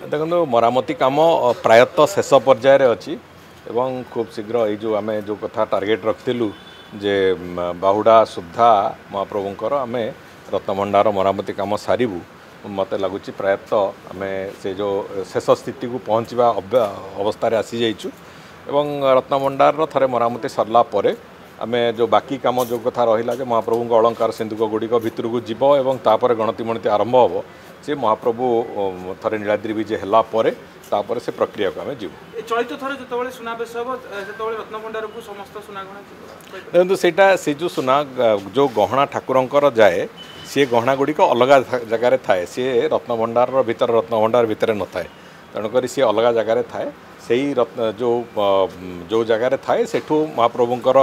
देखो मरामती काम प्रायतः शेष पर्यायर अच्छी एवं खूब शीघ्र ये जो आम जो कथा टार्गेट रखिलु जे बाहुड़ा सुधा महाप्रभुंकर आम रत्नभंडार मरामती काम सारू मत लगुच प्रायतः आम से जो शेष स्थिति को पहुँचवा अवस्था आसी जाइछु एवं रत्नभंडार थरे मरामती सरला परे आमे जो बाकी काम जो कथा रहा कि महाप्रभु अलंकार सिंधुक गुड़िक भितर को जीव एवं तापर गणति मणति आरंभ हम से महाप्रभु थरे नीलाद्रि विजे है तापर से प्रक्रिया को आम जीव चलित थर जो सुनाबेश हम से रत्नभंडार को समस्त सुना गहना देखो सेटा से जो सुना जो गहना ठाकुरंकर जाए सी गहना गुड़िक अलग जगार थाए सी रत्नभंडार भितर रत्नभंडार भितर न थाए तेणुक सी अलग जगार थाए से ही रत्न जो जगार थाए सेठू महाप्रभुंकर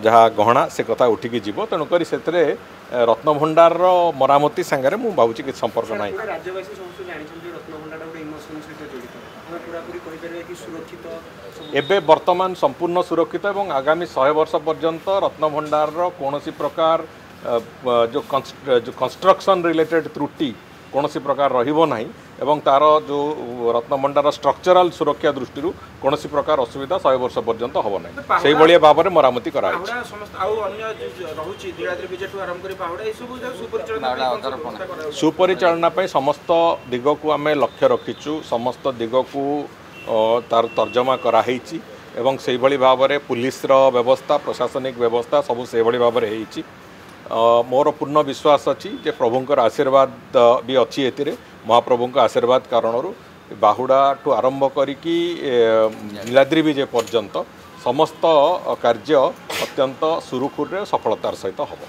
जहाँ गहना से कथा उठिकी जीव तेणुक से रत्नभंडार मरामती सांगे मुझे भावुँ कि संपर्क ना एबे वर्तमान संपूर्ण सुरक्षित एवं आगामी 100 वर्ष पर्यंत रत्नभंडार कौन प्रकार जो कंस्ट्रक्शन रिलेटेड त्रुटि कौन प्रकार रही एवं तार जो रत्नभंडार स्ट्रक्चरल सुरक्षा दृष्टि कौन प्रकार असुविधा 100 वर्ष पर्यंत हम ना से भाई भाव में मरामती करा सुपरिचालना समस्त दिग को आम लक्ष्य रखीचु समस्त दिग को तार तर्जमा कराई एवं से भाव में पुलिस व्यवस्था प्रशासनिक व्यवस्था सबू से भाव में मोर पूर्ण विश्वास अच्छी जे प्रभुंकर आशीर्वाद भी अच्छी एतिरे महाप्रभुंक आशीर्वाद कारणरू बाहुड़ा ठू आरंभ करिकी नीलाद्रि विजय पर्यंत समस्त कार्य अत्यंत सुरुखुर सफलतार सहित हम।